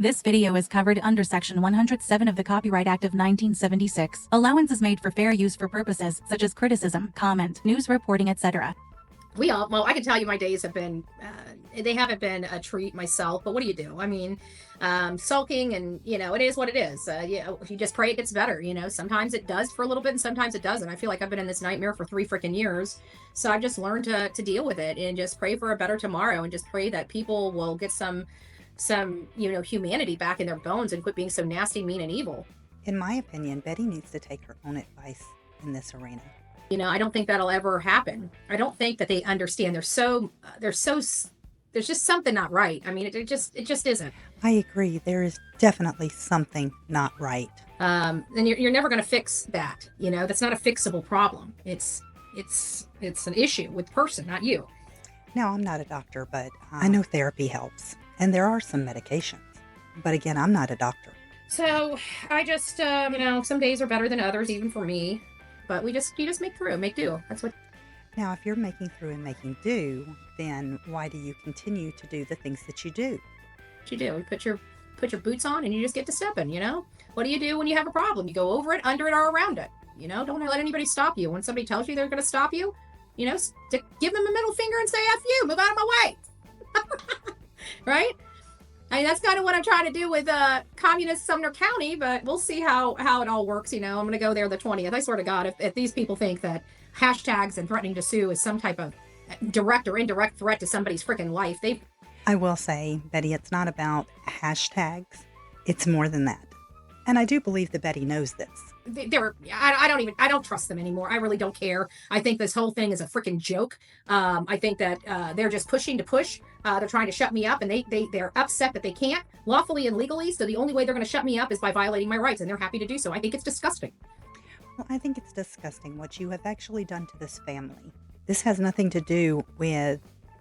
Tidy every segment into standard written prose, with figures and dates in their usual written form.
This video is covered under Section 107 of the Copyright Act of 1976. Allowance is made for fair use for purposes such as criticism, comment, news reporting, etc. Well, I can tell you my days have been, they haven't been a treat myself, but what do you do? I mean, sulking and, it is what it is. You just pray it gets better, sometimes it does for a little bit and sometimes it doesn't. I feel like I've been in this nightmare for 3 freaking years. So I've just learned to deal with it and just pray for a better tomorrow and just pray that people will get some humanity back in their bones and quit being so nasty, mean, and evil. In my opinion, Betty needs to take her own advice in this arena. I don't think that'll ever happen. I don't think that they understand. There's just something not right. I mean, it just isn't. I agree. There is definitely something not right. And you're never going to fix that. That's not a fixable problem. It's an issue with the person, not you. Now, I'm not a doctor, but I know therapy helps. And there are some medications. But again, I'm not a doctor. So I just, some days are better than others, even for me. But you just make do. That's what. Now, if you're making through and making do, then why do you continue to do the things that you do? What you do? You put your boots on and you just get to stepping. What do you do when you have a problem? You go over it, under it, or around it. Don't let anybody stop you. When somebody tells you they're going to stop you, give them a middle finger and say "F you," move out of my way. Right? I mean, that's kind of what I'm trying to do with communist Sumner County, but we'll see how it all works. I'm going to go there the 20th. I swear to God, if these people think that hashtags and threatening to sue is some type of direct or indirect threat to somebody's freaking life, I will say, Betty, it's not about hashtags. It's more than that. And I do believe that Betty knows this. I don't trust them anymore. I really don't care. I think this whole thing is a freaking joke. I think that they're just pushing to push. They're trying to shut me up, and they're upset that they can't lawfully and legally. So the only way they're going to shut me up is by violating my rights, and they're happy to do so. I think it's disgusting. Well, I think it's disgusting what you have actually done to this family. This has nothing to do with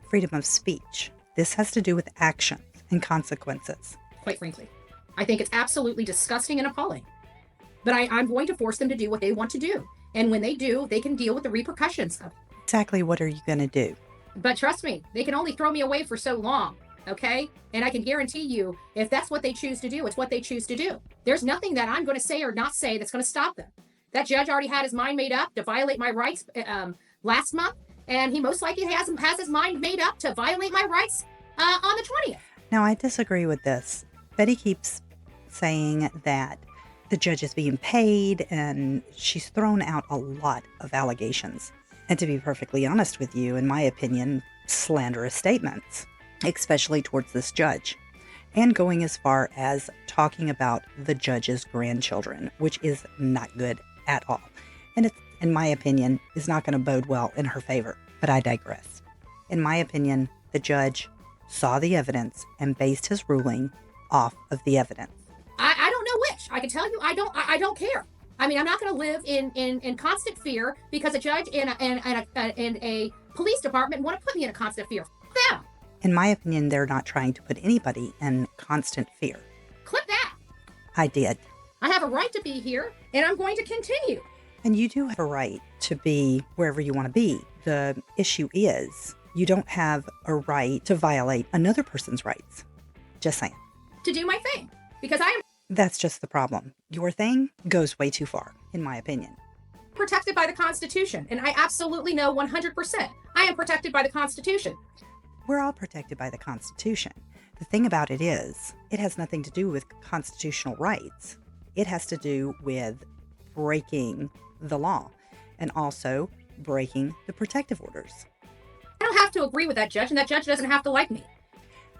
freedom of speech. This has to do with actions and consequences. Quite frankly, I think it's absolutely disgusting and appalling. But I'm going to force them to do what they want to do. And when they do, they can deal with the repercussions of it. Exactly what are you going to do? But trust me, they can only throw me away for so long, okay? And I can guarantee you, if that's what they choose to do, it's what they choose to do. There's nothing that I'm going to say or not say that's going to stop them. That judge already had his mind made up to violate my rights last month, and he most likely has his mind made up to violate my rights on the 20th. Now, I disagree with this. Betty keeps saying that the judge is being paid, and she's thrown out a lot of allegations. And to be perfectly honest with you, in my opinion, slanderous statements, especially towards this judge, and going as far as talking about the judge's grandchildren, which is not good at all. And it's, in my opinion, is not going to bode well in her favor. But I digress. In my opinion, the judge saw the evidence and based his ruling off of the evidence. I don't know which. I can tell you, I don't care. I mean, I'm not going to live in constant fear because a judge and a police department want to put me in a constant fear. F them. In my opinion, they're not trying to put anybody in constant fear. Clip that. I did. I have a right to be here, and I'm going to continue. And you do have a right to be wherever you want to be. The issue is you don't have a right to violate another person's rights. Just saying. To do my thing. Because I am That's just the problem. Your thing goes way too far, in my opinion. protected by the Constitution, and I absolutely know 100% I am protected by the Constitution. We're all protected by the Constitution. The thing about it is, it has nothing to do with constitutional rights. It has to do with breaking the law and also breaking the protective orders. I don't have to agree with that judge, and that judge doesn't have to like me.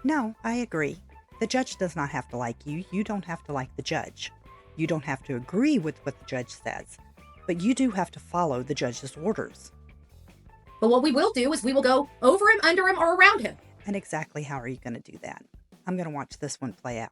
No, I agree. The judge does not have to like you. You don't have to like the judge. You don't have to agree with what the judge says. But you do have to follow the judge's orders. But what we will do is we will go over him, under him, or around him. And exactly how are you going to do that? I'm going to watch this one play out.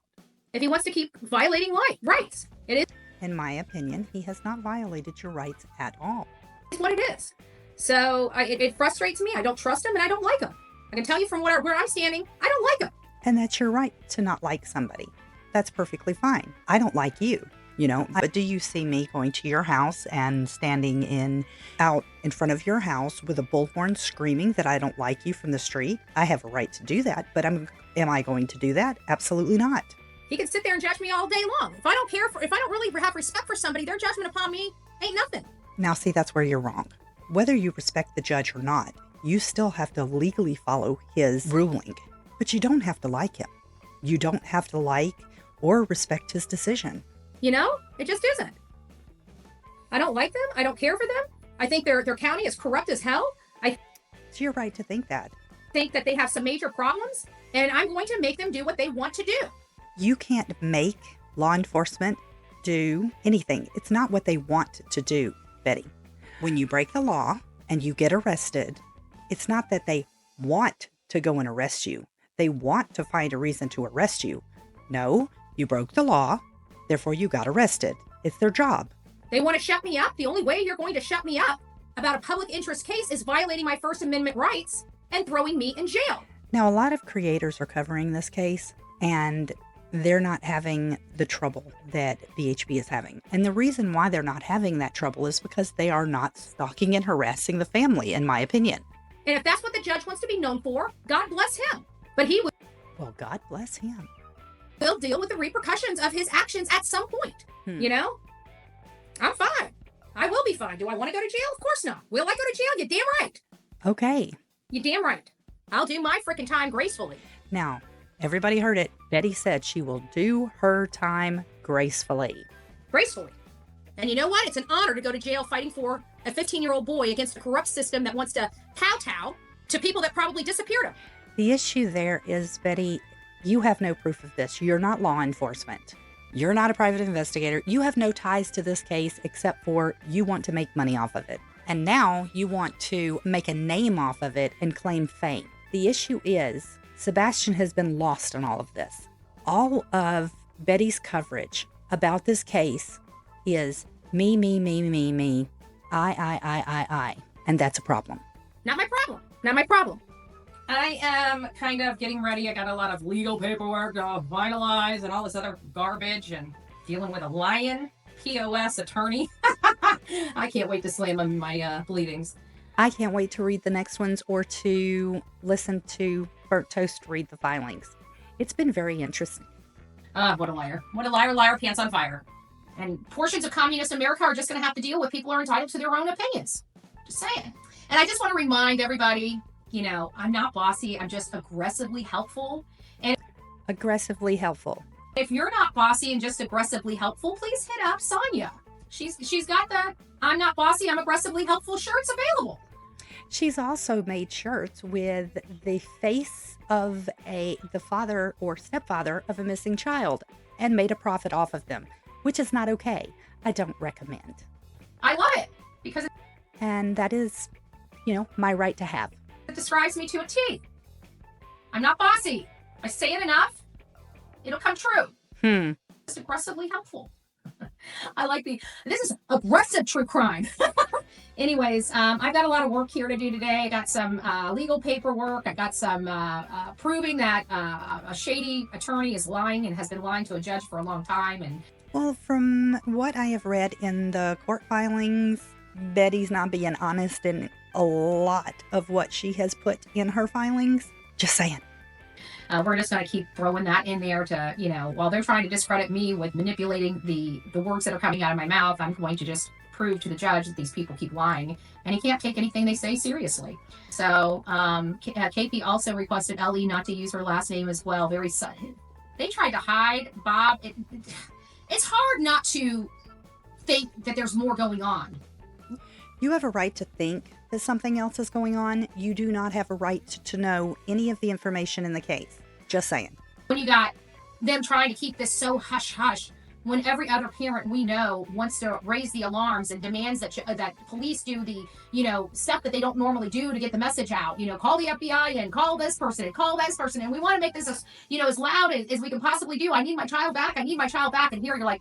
If he wants to keep violating rights, it is In my opinion, he has not violated your rights at all. what it is. So it frustrates me. I don't trust him, and I don't like him. I can tell you from where I'm standing, I don't like him. And that's your right to not like somebody. That's perfectly fine. I don't like you, but do you see me going to your house and standing out in front of your house with a bullhorn screaming that I don't like you from the street? I have a right to do that, but am I going to do that? Absolutely not. He can sit there and judge me all day long. If I don't really have respect for somebody, their judgment upon me ain't nothing. Now, see, that's where you're wrong. Whether you respect the judge or not, you still have to legally follow his ruling. But you don't have to like him. You don't have to like or respect his decision. You know, it just isn't. I don't like them. I don't care for them. I think their county is corrupt as hell. It's your right to think that. Think that they have some major problems, and I'm going to make them do what they want to do. You can't make law enforcement do anything. It's not what they want to do, Betty. When you break the law and you get arrested, it's not that they want to go and arrest you. They want to find a reason to arrest you. No, you broke the law, therefore you got arrested. It's their job. They want to shut me up. The only way you're going to shut me up about a public interest case is violating my First Amendment rights and throwing me in jail. Now, a lot of creators are covering this case, and they're not having the trouble that BHB is having. And the reason why they're not having that trouble is because they are not stalking and harassing the family, in my opinion. And if that's what the judge wants to be known for, God bless him. But he Well, God bless him. will deal with the repercussions of his actions at some point. You know? I'm fine. I will be fine. Do I want to go to jail? Of course not. Will I go to jail? You're damn right. Okay. You're damn right. I'll do my freaking time gracefully. Now, everybody heard it. Betty said she will do her time gracefully. Gracefully. And you know what? It's an honor to go to jail fighting for a 15-year-old boy against a corrupt system that wants to kowtow to people that probably disappeared him. The issue there is, Betty, you have no proof of this. You're not law enforcement. You're not a private investigator. You have no ties to this case except for you want to make money off of it. And now you want to make a name off of it and claim fame. The issue is Sebastian has been lost in all of this. All of Betty's coverage about this case is me, I. And that's a problem. Not my problem. Not my problem. I am kind of getting ready. I got a lot of legal paperwork to finalize and all this other garbage and dealing with a lion POS attorney. I can't wait to slam him in my bleedings. I can't wait to read the next ones or to listen to Burnt Toast read the filings. It's been very interesting. What a liar. What a liar, liar, pants on fire. And portions of communist America are just going to have to deal with people who are entitled to their own opinions. Just saying. And I just want to remind everybody, you know, I'm not bossy. I'm just aggressively helpful. And Aggressively helpful. if you're not bossy and just aggressively helpful, please hit up Sonia. She's got the I'm not bossy, I'm aggressively helpful shirts available. She's also made shirts with the face of the father or stepfather of a missing child and made a profit off of them, which is not okay. I don't recommend. I love it because And that is, my right to have. it describes me to a T. I'm not bossy. I say it enough, it'll come true. Just aggressively helpful. I like this is aggressive true crime. Anyways, I've got a lot of work here to do today. I got some legal paperwork. I got some proving that a shady attorney is lying and has been lying to a judge for a long time. And Well, from what I have read in the court filings, Betty's not being honest in a lot of what she has put in her filings. Just saying. we're just going to keep throwing that in there to, while they're trying to discredit me with manipulating the words that are coming out of my mouth, I'm going to just prove to the judge that these people keep lying and he can't take anything they say seriously. So KP also requested Ellie not to use her last name as well. They tried to hide Bob. It's hard not to think that there's more going on. You have a right to think that something else is going on. You do not have a right to know any of the information in the case. Just saying. When you got them trying to keep this so hush-hush, when every other parent we know wants to raise the alarms and demands that police do the, stuff that they don't normally do to get the message out. Call the FBI and call this person and call this person. And we want to make this as loud as we can possibly do. I need my child back. I need my child back. And here you're like,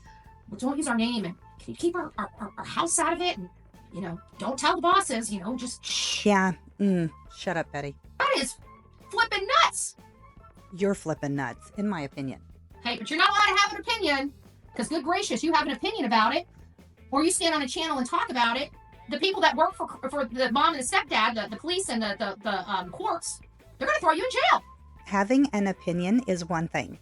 well, don't use our name. And can you keep our house out of it? And, don't tell the bosses, just Yeah. Shut up, Betty. That is flipping nuts. You're flipping nuts, in my opinion. Hey, but you're not allowed to have an opinion. Because good gracious, you have an opinion about it, or you stand on a channel and talk about it. The people that work for the mom and the stepdad, the police and the courts, they're going to throw you in jail. Having an opinion is one thing.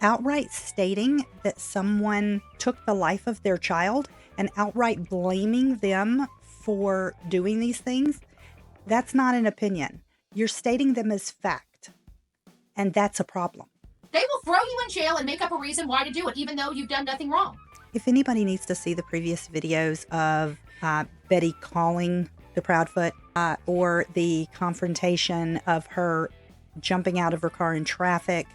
outright stating that someone took the life of their child and outright blaming them for doing these things, that's not an opinion. You're stating them as fact, and that's a problem. They will throw you in jail and make up a reason why to do it, even though you've done nothing wrong. If anybody needs to see the previous videos of Betty calling the Proudfoot or the confrontation of her jumping out of her car in traffic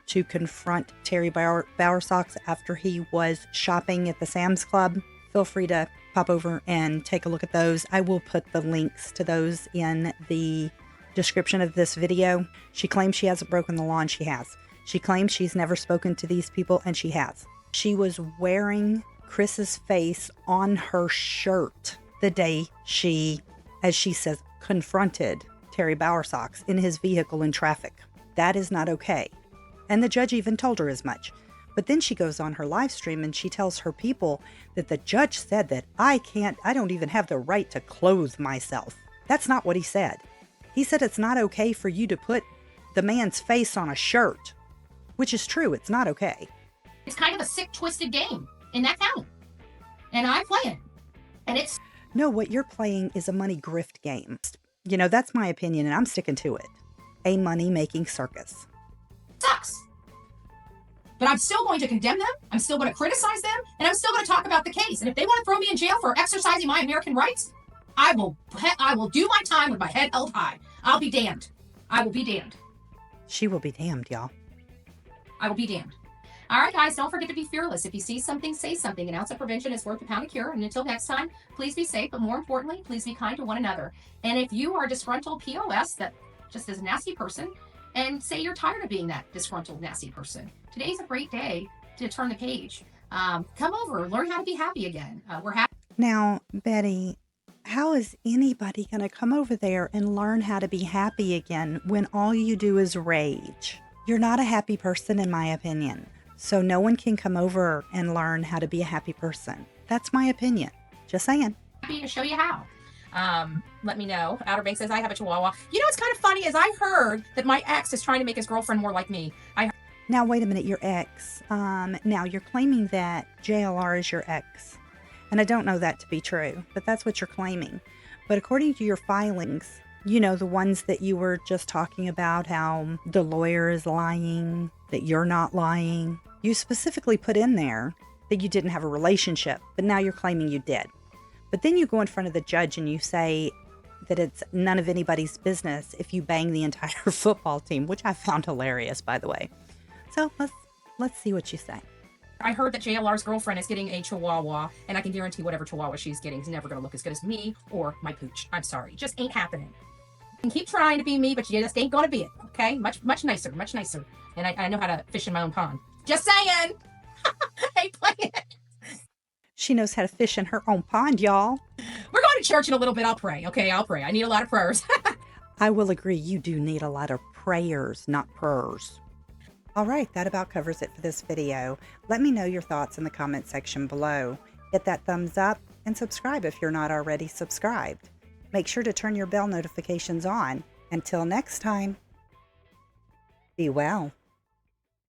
to confront Terry Bowersox after he was shopping at the Sam's Club, feel free to pop over and take a look at those. I will put the links to those in the description of this video. She claims she hasn't broken the law, and she has. She claims she's never spoken to these people, and she has. She was wearing Chris's face on her shirt the day she, as she says, confronted Terry Bowersox in his vehicle in traffic. That is not okay. And the judge even told her as much. But then she goes on her live stream and she tells her people that the judge said that I don't even have the right to clothe myself. That's not what he said. He said it's not okay for you to put the man's face on a shirt, which is true. It's not okay. It's kind of a sick, twisted game in that county. And I play it. And it's... No, what you're playing is a money grift game. You know, that's my opinion, and I'm sticking to it. A money-making circus. Sucks. But I'm still going to condemn them, I'm still going to criticize them, and I'm still going to talk about the case. And if they want to throw me in jail for exercising my American rights, I will do my time with my head held high. I'll be damned. I will be damned. She will be damned, y'all. I will be damned. All right, guys, don't forget to be fearless. If you see something, say something. An ounce of prevention is worth a pound of cure. And until next time, please be safe, but more importantly, please be kind to one another. And if you are a disgruntled POS that just is a nasty person, and say you're tired of being that disgruntled, nasty person, today's a great day to turn the page. Come over, learn how to be happy again. We're happy. Now, Betty, how is anybody going to come over there and learn how to be happy again when all you do is rage? You're not a happy person, in my opinion. So no one can come over and learn how to be a happy person. That's my opinion. Just saying. Happy to show you how. Let me know. Outer Banks says I have a chihuahua. You know what's kind of funny is I heard that my ex is trying to make his girlfriend more like me. Now, wait a minute, your ex. Now, you're claiming that JLR is your ex. And I don't know that to be true, but that's what you're claiming. But according to your filings, you know, the ones that you were just talking about, how the lawyer is lying, that you're not lying, you specifically put in there that you didn't have a relationship, but now you're claiming you did. But then you go in front of the judge and you say that it's none of anybody's business if you bang the entire football team, which I found hilarious, by the way. So let's see what you say. I heard that JLR's girlfriend is getting a chihuahua, and I can guarantee whatever chihuahua she's getting is never going to look as good as me or my pooch. I'm sorry. It just ain't happening. You can keep trying to be me, but you just ain't going to be it, okay? Much nicer, much nicer. And I know how to fish in my own pond. Just saying! Hey, play it! She knows how to fish in her own pond, y'all. We're going to church in a little bit. I'll pray, okay? I'll pray. I need a lot of prayers. I will agree. You do need a lot of prayers, not prayers. All right, that about covers it for this video. Let me know your thoughts in the comment section below. Hit that thumbs up and subscribe if you're not already subscribed. Make sure to turn your bell notifications on. Until next time, be well.